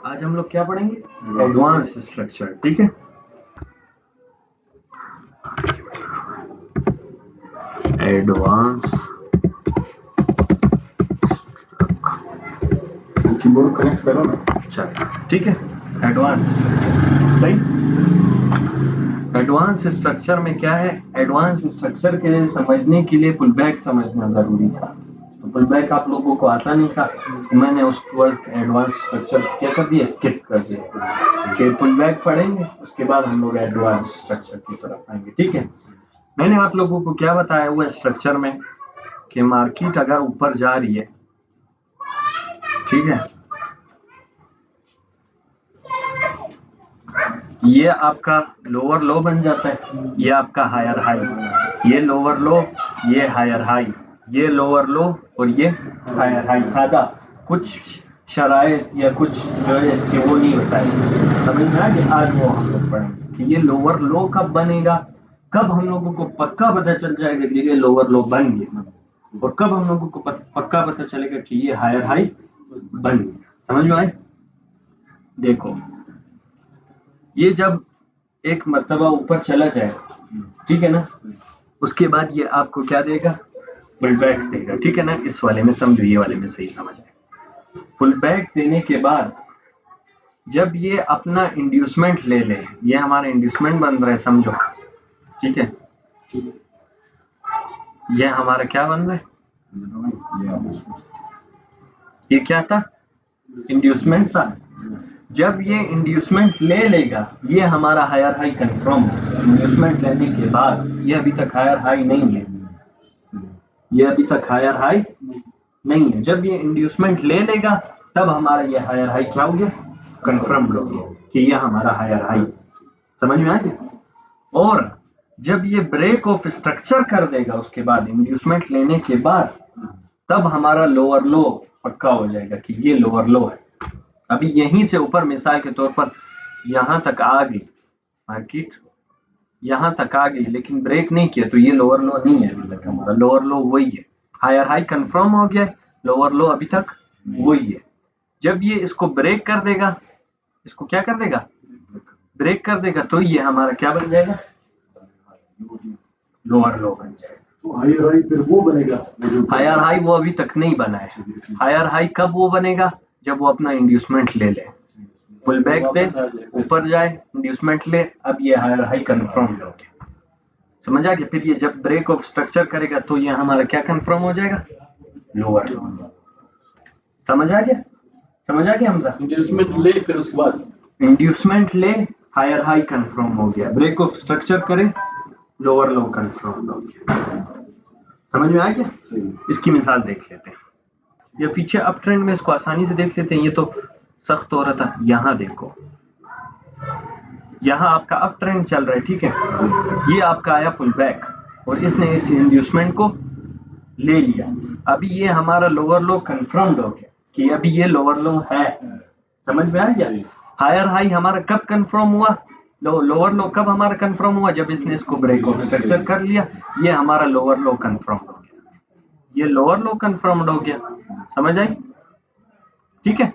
आज हम लोग क्या पढ़ेंगे? Advance structure. ठीक है, एडवांस कीबोर्ड कनेक्ट करो ना। चलो ठीक है, एडवांस सही। एडवांस स्ट्रक्चर में क्या है? एडवांस स्ट्रक्चर के समझने के लिए फुल बैक समझना जरूरी था। तो फुल बैक आप लोगों को आता नहीं था, तो मैंने उस वर्ड एडवांस स्ट्रक्चर क्या कर दिया, स्किप कर दिया कि फुल बैक पढ़ेंगे, उसके बाद हम लोग एडवांस स्ट्रक्चर की तरफ आएंगे। ठीक है, मैंने आप लोगों को क्या बताया हुआ स्ट्रक्चर में कि मार्केट अगर ऊपर जा रही है, ठीक है, ये आपका लोअर लो बन जाता है, ये आपका हायर हाई, ये लोअर लो, ये हायर हाई, ये लोअर लो और ये हायर हाई। सादा कुछ शराइत या कुछ जो है इसके वो नहीं होता है, समझ में आ गया? आज वो हम लोग पढ़ेंगे कि ये लोअर लो कब बनेगा, कब हम लोगों को पक्का पता चल जाएगा कि ये लोअर लो बन गया, और कब हम लोगों को पक्का पता चलेगा कि ये हायर हाई बन गया। समझ में आए? देखो, ये जब एक मर्तबा ऊपर चला जाए, ठीक है ना, उसके बाद ये आपको क्या देगा? फुल बैक देगा। ठीक है ना, इस वाले में समझो, ये वाले में सही समझ आए। फुल बैक देने के बाद जब ये अपना इंड्यूसमेंट ले ले, ये हमारा इंड्यूसमेंट बन रहा है समझो, ठीक है, ये हमारा क्या बन रहा है? ये क्या था? इंड्यूसमेंट था। जब ये इंड्यूसमेंट ले लेगा, ये हमारा हायर हाई कंफर्म है। इंड्यूसमेंट लेने के बाद ये अभी तक हायर हाई नहीं है, ये अभी तक हायर हाई नहीं है। जब ये इंड्यूसमेंट ले लेगा तब हमारा ये हायर हाई क्या हो गया? कंफर्म हो गया कि ये हमारा हायर हाई। समझ में आ गया? और जब ये ब्रेक ऑफ स्ट्रक्चर कर देगा उसके बाद, इंड्यूसमेंट लेने के बाद, तब हमारा लोअर लो पक्का हो जाएगा कि ये लोअर लो है। अभी यहीं से ऊपर मिसाल के तौर पर यहां तक आ गई मार्केट, यहां तक आ गई लेकिन ब्रेक नहीं किया, तो ये लोअर लो नहीं है अभी तक, हमारा लोअर लो वही है। हायर हाई कंफर्म हो गया, लोअर लो अभी तक वही है। जब ये इसको ब्रेक कर देगा, इसको क्या कर देगा? ब्रेक कर देगा, तो ये हमारा क्या बन जाएगा? लोअर लो बन जाएगा। तो हायर हाई फिर वो बनेगा। हायर हाई वो अभी तक नहीं बना है। हायर हाई कब वो बनेगा? जब वो अपना इंड्यूसमेंट ले ले, फुल बैक दे, ऊपर जाए, इंड्यूसमेंट ले, अब ये हायर हाई कंफर्म हो गया। समझ आ गया? फिर ये जब ब्रेक ऑफ स्ट्रक्चर करेगा तो ये हमारा क्या कंफर्म हो जाएगा? लोअर लो। समझ आ गया? समझ आ गया हमजा? इंड्यूसमेंट ले फिर उसके बाद इंड्यूसमेंट ले, हायर हाई कंफर्म हो गया, ब्रेक ऑफ स्ट्रक्चर करे, लोअर लो कंफर्म हो गया। समझ में आ गया? इसकी मिसाल देख लेते हैं, या पीछे अप ट्रेंड में इसको आसानी से देख लेते हैं। ये तो सख्त हो रहा था, यहाँ देखो, यहाँ आपका अप ट्रेंड चल रहा है, ठीक है, ये आपका आया फुल बैक और इसने इस इंड्यूसमेंट को ले लिया। अभी ये हमारा लोअर लो कंफर्म्ड हो गया कि अभी ये लोअर लो है। समझ में आ गया? हायर हाई हमारा कब कंफर्म हुआ? लोअर लो कब हमारा कंफर्म हुआ? जब इसने इसको ब्रेक ऑफ स्ट्रक्चर कर लिया, ये हमारा लोअर लो कंफर्म हो गया, ये लोअर लो कंफर्म्ड हो गया। समझ आई? ठीक है,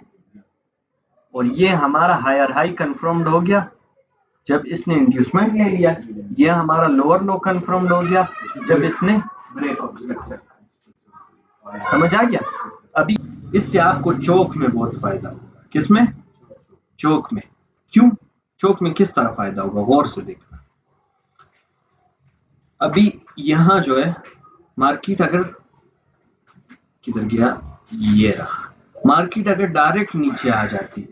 और ये हमारा हायर हाई कंफर्म्ड हो गया जब इसने इंड्यूसमेंट ले लिया, ये हमारा लोअर लो कंफर्म्ड हो गया जब इसने ब्रेक ऑफ स्ट्रक्चर। समझ आ गया? अभी इससे आपको चौक में बहुत फायदा होगा। किसमें? चौक में। क्यों? चौक में किस तरह फायदा होगा, गौर से देखना। अभी यहां जो है मार्केट अगर किधर गया, ये रहा, मार्केट अगर डायरेक्ट नीचे आ जाती है,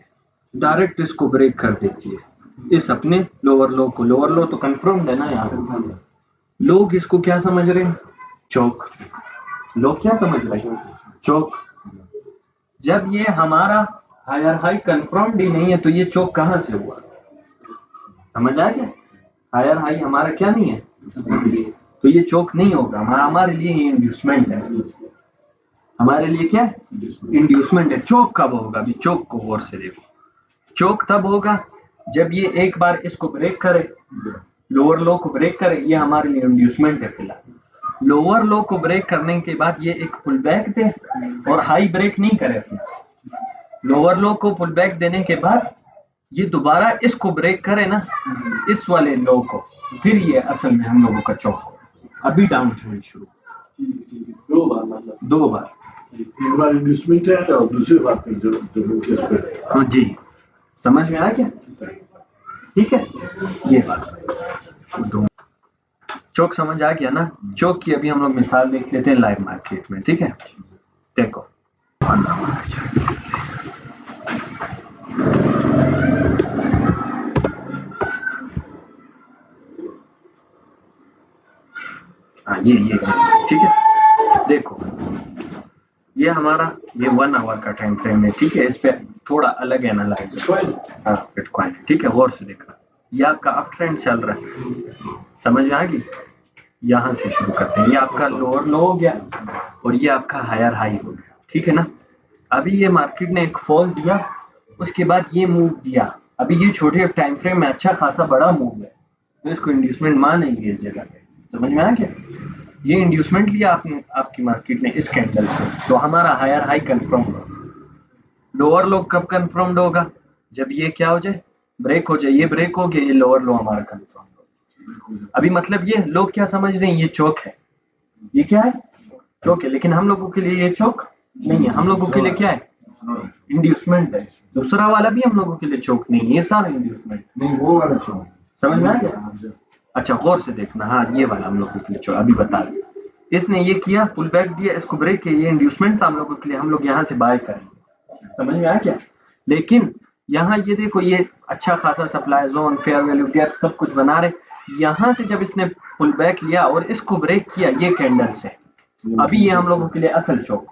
डायरेक्ट इसको ब्रेक कर देती है, इस अपने लोअर लो को, लोअर लो तो कंफर्म है ना, यहाँ लोग इसको क्या समझ रहे हैं? चौक। लोग क्या समझ रहे हैं? चौक। जब ये हमारा हायर हाई कंफर्म्ड ही नहीं है तो ये चौक कहां से हुआ? समझ आ गया? हायर हाई हमारा क्या नहीं है तो ये चौक नहीं होगा, हमारे लिए ये इंड्यूसमेंट है। हमारे लिए क्या है? इंड्यूसमेंट है। चौक कब होगा? अभी चौक को गौर से देखो। चौक तब होगा जब ये एक बार इसको ब्रेक करे, लोअर लो को ब्रेक करे, ये हमारे लिए इंड्यूसमेंट है फिलहाल। लोअर लो को ब्रेक करने के बाद ये एक पुल बैक दे और हाई ब्रेक नहीं करे अपना, लोअर लो को पुल बैक देने के बाद ये दोबारा इसको ब्रेक करे ना, इस वाले लो को, फिर ये असल में हम लोगों का चौक हो। अभी डाउन ट्रेंड शुरू, ठीक है, 2 बार मतलब 2 बार। एक बार इंड्यूसमेंट है और दूसरी बार फिर जो केस पे हाँ जी, समझ में आ गया? ठीक है, ये बात चौक समझ आ गया ना? चौक की अभी हम लोग मिसाल देख लेते हैं लाइव मार्केट में। ठीक है, देखो हाँ ये ठीक है, देखो ये हमारा ये 1 आवर का टाइम फ्रेम है। ठीक है, इस पे थोड़ा अलग एनालाइज, हाँ बिटकॉइन है। ठीक है, गौर से देखना, ये आपका अप ट्रेंड चल रहा है, समझ में आ गई? यहाँ से शुरू करते हैं, ये आपका लोअर लो हो गया और ये आपका हायर हाई हो गया। ठीक है ना? अभी ये मार्केट ने एक फॉल दिया, उसके बाद ये मूव दिया। अभी ये छोटे टाइम फ्रेम में अच्छा खासा बड़ा मूव है, तो इसको इंड्यूसमेंट मानेंगे इस जगह पे। समझ में आ गया? ये इंड्यूसमेंट लिया आपने, आपकी मार्केट ने इस कैंडल से, तो हमारा हायर हाई कंफर्म हो। लोअर लो कब कंफर्म्ड होगा? जब ये क्या हो जाए, ब्रेक हो जाए। ये ब्रेक हो गया, ये लोअर लो हमारा कंफर्म हो। अभी मतलब ये लोग क्या समझ रहे हैं, ये चौक है। ये क्या है? चौक है, लेकिन हम लोगों के लिए ये चौक नहीं है। हम लोगों के लिए क्या है? इंड्यूसमेंट है। दूसरा वाला भी हम लोगों के लिए चौक नहीं है, ये सारा इंड्यूसमेंट नहीं, वो वाला चौक समझ में आ गया? अच्छा गौर से देखना, हाँ ये वाला हम लोगों के लिए चौक। अभी बता रहे, इसने ये किया, पुल बैक दिया, इसको ब्रेक किया, ये इंड्यूसमेंट था हम लोगों के लिए, हम लोग यहाँ से बाय करेंगे। समझ में आ गया? लेकिन यहाँ ये देखो, ये अच्छा खासा supply zone, fair value gap सब कुछ बना रहे। यहाँ से जब इसने पुल बैक लिया और इसको ब्रेक किया ये कैंडल से, अभी ये हम लोगों के लिए असल चौक।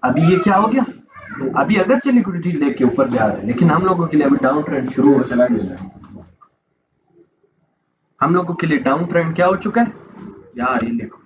अभी ये क्या हो गया? अभी अगर से लिक्विडिटी लेके ऊपर जा रहे हैं, लेकिन हम लोगों के लिए अभी डाउन ट्रेंड शुरू हो चला गया। हम लोगों के लिए डाउन ट्रेंड क्या हो चुका है यार, ये देखो